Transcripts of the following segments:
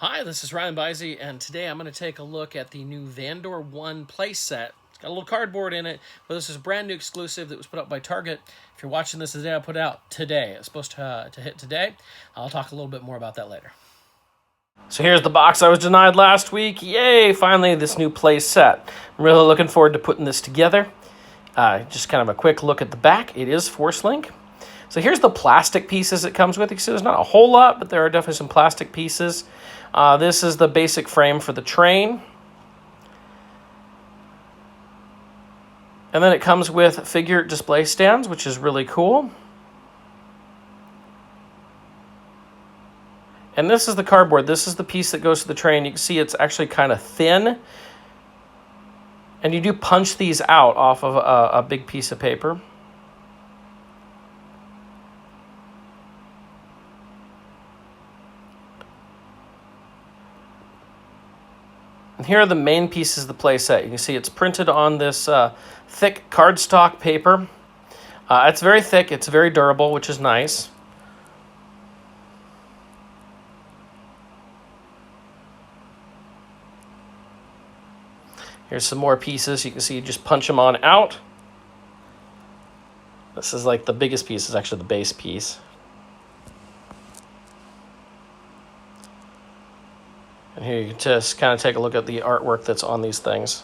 Hi, this is MrByZ, and today I'm going to take a look at the new Vandor-1 playset. It's got a little cardboard in it, but this is a brand new exclusive that was put up by Target. If you're watching this the day I put it out today, it's supposed to hit today. I'll talk a little bit more about that later. So here's the box I was denied last week. Yay, finally this new playset. I'm really looking forward to putting this together. Just kind of a quick look at the back. It is Force Link. So here's the plastic pieces it comes with. You can see there's not a whole lot, but there are definitely some plastic pieces. This is the basic frame for the train. And then it comes with figure display stands, which is really cool. And this is the cardboard. This is the piece that goes to the train. You can see it's actually kind of thin. And you do punch these out off of a big piece of paper. And here are the main pieces of the playset. You can see it's printed on this thick cardstock paper. It's very thick, it's very durable, which is nice. Here's some more pieces. You can see you just punch them on out. This is like the biggest piece, is actually the base piece. And here you can just kind of take a look at the artwork that's on these things.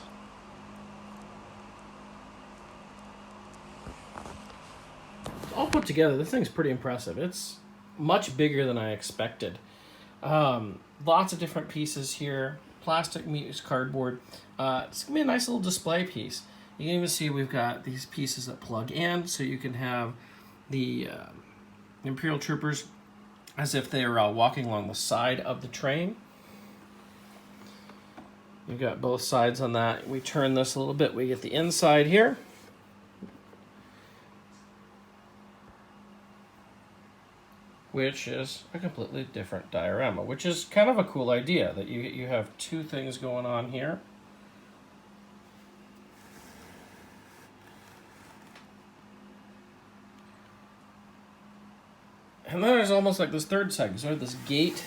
All put together, this thing's pretty impressive. It's much bigger than I expected. Lots of different pieces here. Plastic meets cardboard. It's going to be a nice little display piece. You can even see we've got these pieces that plug in, so you can have the Imperial Troopers as if they are walking along the side of the train. You've got both sides on that. We turn this a little bit. We get the inside here. Which is a completely different diorama, which is kind of a cool idea, that you have two things going on here. And then there's almost like this third segment. So this gate,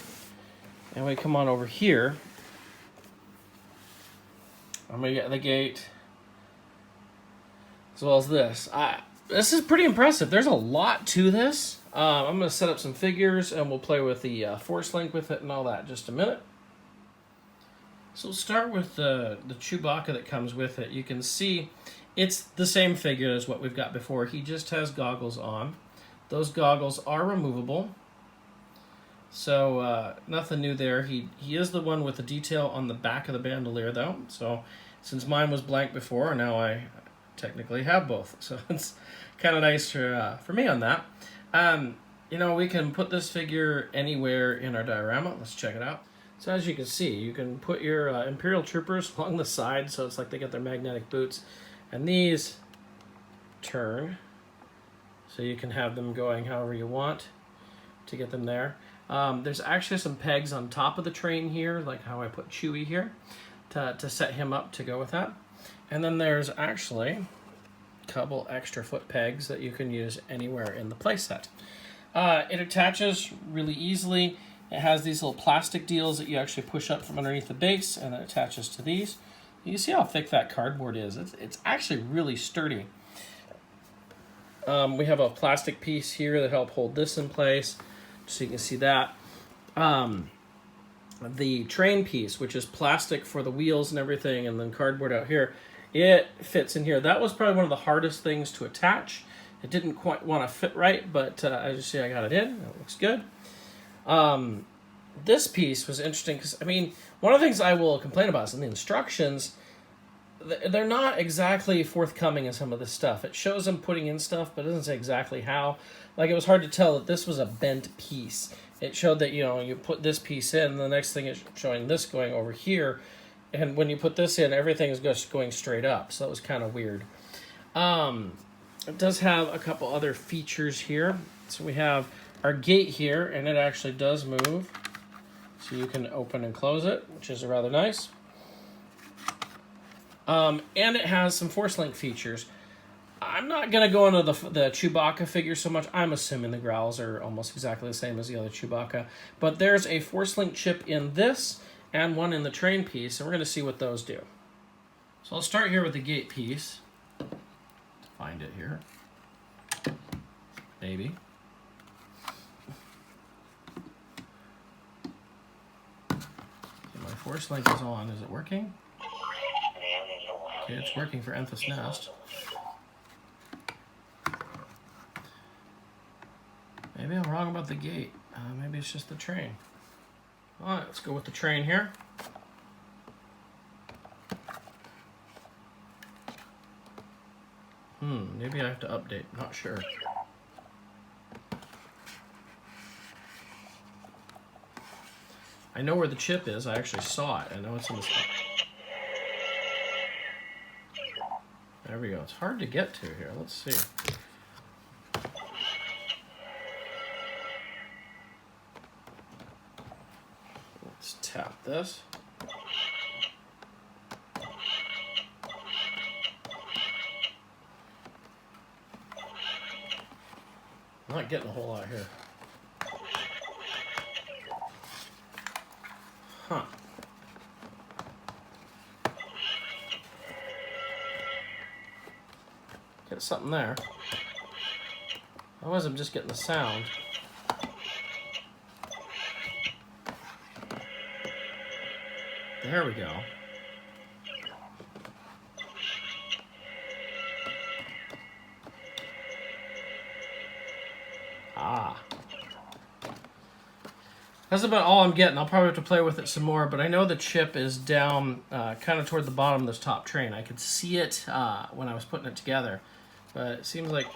and we come on over here. I'm going to get the gate, as well as this. This is pretty impressive. There's a lot to this. I'm going to set up some figures, and we'll play with the Force Link with it and all that in just a minute. So we'll start with the Chewbacca that comes with it. You can see it's the same figure as what we've got before. He just has goggles on. Those goggles are removable. So nothing new there. He is the one with the detail on the back of the bandolier, though. So since mine was blank before, now I technically have both. So it's kind of nice for me on that. You know, we can put this figure anywhere in our diorama. Let's check it out. So as you can see, you can put your Imperial Troopers along the side, so it's like they get their magnetic boots. And these turn, so you can have them going however you want to get them there. There's actually some pegs on top of the train here, like how I put Chewie here, to set him up to go with that. And then there's actually a couple extra foot pegs that you can use anywhere in the playset. It attaches really easily. It has these little plastic deals that you actually push up from underneath the base, and it attaches to these. You can see how thick that cardboard is. It's actually really sturdy. We have a plastic piece here that help hold this in place, so you can see that. The train piece, which is plastic for the wheels and everything, and then cardboard out here, it fits in here. That was probably one of the hardest things to attach. It didn't quite want to fit right, but as you see, I got it in. It looks good. This piece was interesting because, I mean, one of the things I will complain about is in the instructions, they're not exactly forthcoming in some of this stuff. It shows them putting in stuff, but it doesn't say exactly how. Like, it was hard to tell that this was a bent piece. It showed that, you know, you put this piece in, and the next thing is showing this going over here. And when you put this in, everything is just going straight up. So that was kind of weird. It does have a couple other features here. So we have our gate here, and it actually does move. So you can open and close it, which is rather nice. And it has some Force Link features. I'm not going to go into the Chewbacca figure so much. I'm assuming the growls are almost exactly the same as the other Chewbacca. But there's a Force Link chip in this and one in the train piece, and we're going to see what those do. So I'll start here with the gate piece. Find it here. Maybe. Okay, my Force Link is on. Is it working? Okay, it's working for Enfys Nest. Maybe I'm wrong about the gate. Maybe it's just the train. All right, let's go with the train here. Maybe I have to update. Not sure. I know where the chip is. I actually saw it. I know it's in the spot. There we go. It's hard to get to here. Let's see. Let's tap this. I'm not getting a whole lot here. Huh. Get something there. Otherwise, I'm just getting the sound. There we go. Ah. That's about all I'm getting. I'll probably have to play with it some more, but I know the chip is down kind of toward the bottom of this top train. I could see it when I was putting it together, but it seems like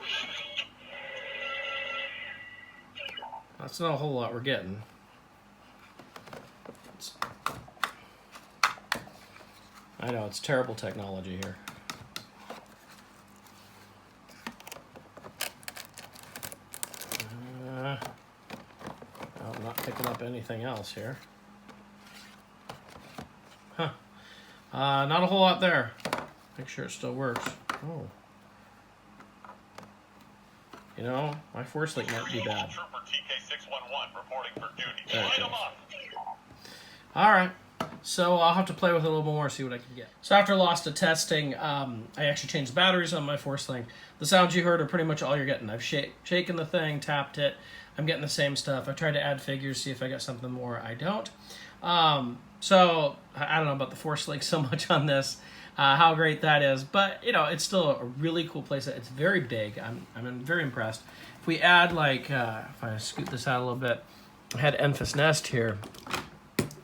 that's not a whole lot we're getting. I know, it's terrible technology here. I'm not picking up anything else here. Huh. Not a whole lot there. Make sure it still works. Oh. You know, my Force Link might be bad. There it goes. Alright. So I'll have to play with it a little more, see what I can get. So after lots of testing, I actually changed batteries on my Force Link. The sounds you heard are pretty much all you're getting. I've shaken the thing, tapped it. I'm getting the same stuff. I tried to add figures, see if I got something more. I don't. So I don't know about the Force Link so much on this, how great that is. But, you know, it's still a really cool playset. It's very big. I'm very impressed. If we add, like, if I scoot this out a little bit, I had Enfys Nest here.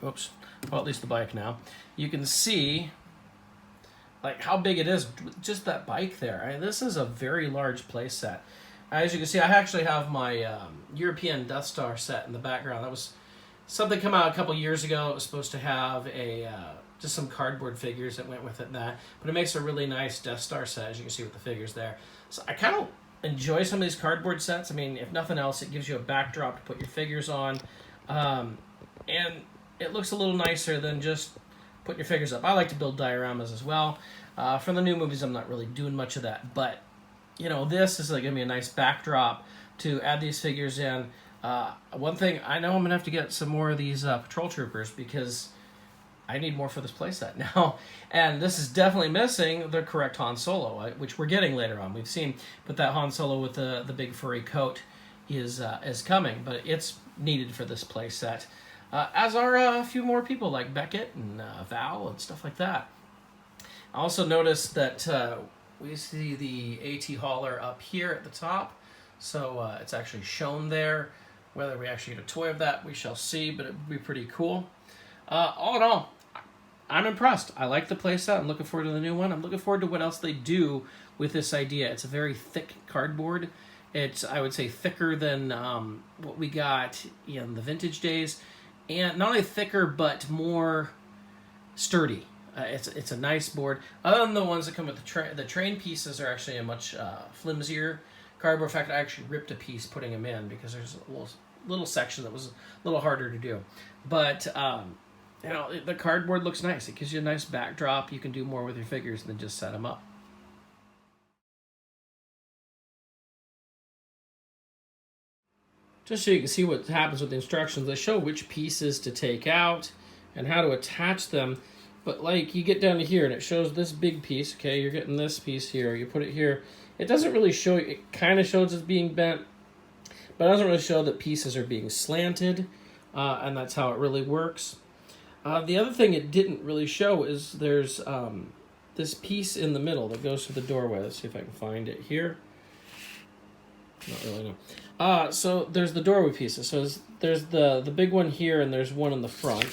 Oops. Well, at least the bike now. You can see, like, how big it is. Just that bike there. I mean, this is a very large playset. As you can see, I actually have my European Death Star set in the background. That was something come out a couple years ago. It was supposed to have a just some cardboard figures that went with it and that. But it makes a really nice Death Star set, as you can see with the figures there. So I kind of enjoy some of these cardboard sets. I mean, if nothing else, it gives you a backdrop to put your figures on. And it looks a little nicer than just putting your figures up. I like to build dioramas as well. For the new movies, I'm not really doing much of that. But, you know, this is like going to be a nice backdrop to add these figures in. One thing, I know I'm going to have to get some more of these Patrol Troopers because I need more for this playset now. And this is definitely missing the correct Han Solo, which we're getting later on. We've seen, but that Han Solo with the big furry coat is coming, but it's needed for this playset. As are a few more people like Beckett and Val and stuff like that. I also noticed that we see the AT hauler up here at the top, so it's actually shown there. Whether we actually get a toy of that, we shall see, but it would be pretty cool. All in all, I'm impressed. I like the playset. I'm looking forward to the new one. I'm looking forward to what else they do with this idea. It's a very thick cardboard. It's, I would say, thicker than what we got in the vintage days. And not only thicker, but more sturdy. It's a nice board. Other than the ones that come with the train pieces are actually a much flimsier cardboard. In fact, I actually ripped a piece putting them in because there's a little section that was a little harder to do. But you know, the cardboard looks nice. It gives you a nice backdrop. You can do more with your figures than just set them up. just so you can see what happens with the instructions. They show which pieces to take out and how to attach them. But like you get down to here and it shows this big piece. Okay, you're getting this piece here. You put it here. It doesn't really show. It kind of shows it's being bent, but it doesn't really show that pieces are being slanted, and that's how it really works. The other thing it didn't really show is there's this piece in the middle that goes to the doorway. Let's see if I can find it here. Not really, no. So there's the doorway pieces. So there's the big one here, and there's one in the front.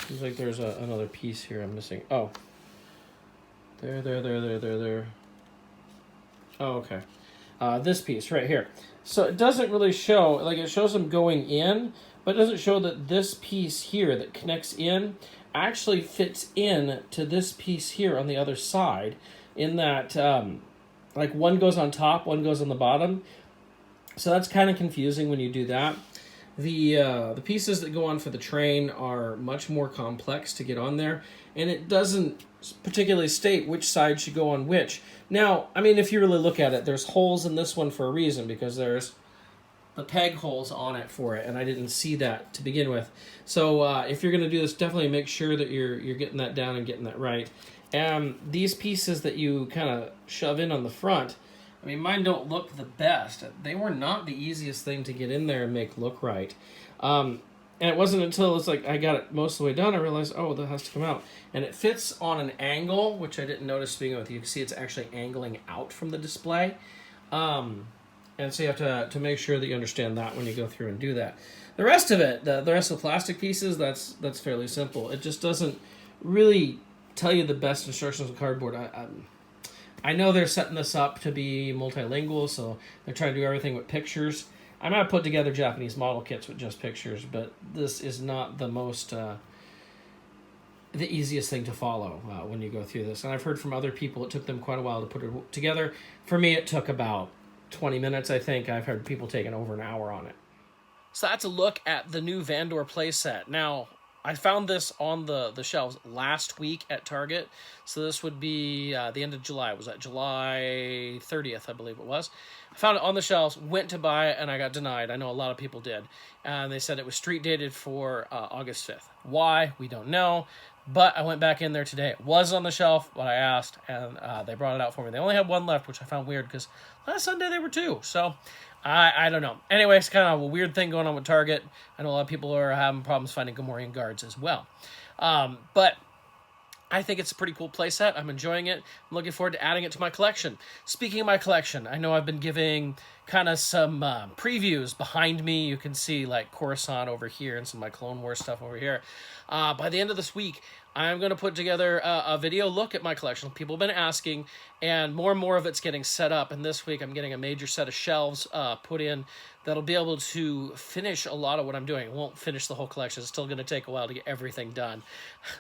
Seems like there's another piece here I'm missing. Oh. There. Oh, okay. This piece right here. So it doesn't really show, like it shows them going in, but it doesn't show that this piece here that connects in actually fits in to this piece here on the other side, in that like one goes on top, one goes on the bottom. So that's kind of confusing when you do that. The pieces that go on for the train are much more complex to get on there, and it doesn't particularly state which side should go on which. Now, I mean, if you really look at it, there's holes in this one for a reason, because there's the peg holes on it for it, and I didn't see that to begin with. So if you're going to do this, definitely make sure that you're getting that down and getting that right. And these pieces that you kind of shove in on the front, I mean, mine don't look the best. They were not the easiest thing to get in there and make look right. And it wasn't until it's like I got it most of the way done, I realized, oh, that has to come out. And it fits on an angle, which I didn't notice speaking with you. You can see it's actually angling out from the display. And so you have to make sure that you understand that when you go through and do that. The rest of it, the rest of the plastic pieces, that's fairly simple. It just doesn't really tell you the best instructions on cardboard. I know they're setting this up to be multilingual, so they're trying to do everything with pictures. I might put together Japanese model kits with just pictures, but this is not the most, the easiest thing to follow when you go through this. And I've heard from other people it took them quite a while to put it together. For me, it took about 20 minutes, I think. I've heard people taking over an hour on it. So that's a look at the new Vandor playset. Now, I found this on the shelves last week at Target, so this would be the end of July. Was that July 30th, I believe it was. I found it on the shelves, went to buy it, and I got denied. I know a lot of people did. And they said it was street dated for August 5th. Why? We don't know. But I went back in there today. It was on the shelf, but I asked, and they brought it out for me. They only had one left, which I found weird, because last Sunday there were two. So I don't know. Anyway, it's kind of a weird thing going on with Target. I know a lot of people are having problems finding Gamorrean guards as well. But I think it's a pretty cool playset. I'm enjoying it. I'm looking forward to adding it to my collection. Speaking of my collection, I know I've been giving kind of some previews behind me. You can see like Coruscant over here and some of my Clone Wars stuff over here. By the end of this week, I'm going to put together a video look at my collection. People have been asking, and more of it's getting set up. And this week, I'm getting a major set of shelves put in that'll be able to finish a lot of what I'm doing. It won't finish the whole collection. It's still going to take a while to get everything done.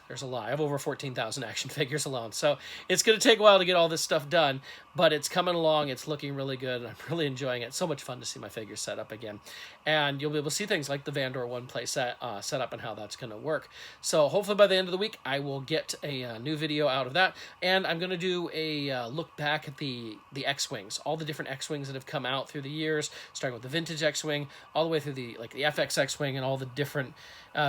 There's a lot. I have over 14,000 action figures alone. So it's going to take a while to get all this stuff done, but it's coming along. It's looking really good. And I'm really enjoying it. It's so much fun to see my figures set up again. And you'll be able to see things like the Vandor-1 play set up and how that's going to work. So hopefully by the end of the week, I will get a new video out of that. And I'm going to do a look back at the X-Wings, all the different X-Wings that have come out through the years, starting with the vintage X-Wing, all the way through the FX X-Wing and all the different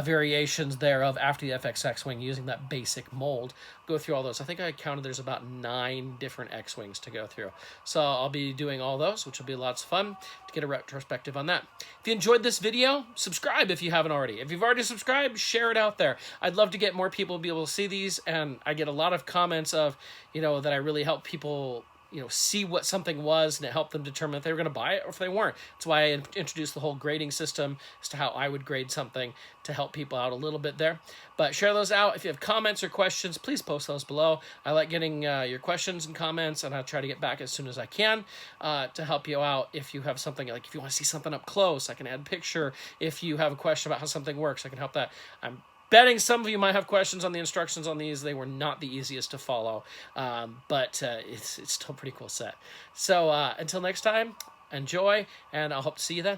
variations thereof after the FX X-Wing using that basic mold. Go through all those. I think I counted there's about 9 different X-Wings to go through. So I'll be doing all those, which will be lots of fun to get a retrospective on that. If you enjoyed this video, subscribe if you haven't already. If you've already subscribed, share it out there. I'd love to get more people to be able to see these, and I get a lot of comments of, that I really help people see what something was, and it helped them determine if they were going to buy it or if they weren't. That's why I introduced the whole grading system as to how I would grade something to help people out a little bit there. But share those out. If you have comments or questions, please post those below. I like getting your questions and comments, and I'll try to get back as soon as I can to help you out. If you have something, like if you want to see something up close, I can add a picture. If you have a question about how something works, I can help that. I'm betting some of you might have questions on the instructions on these. They were not the easiest to follow, but it's still a pretty cool set. So until next time, enjoy, and I'll hope to see you then.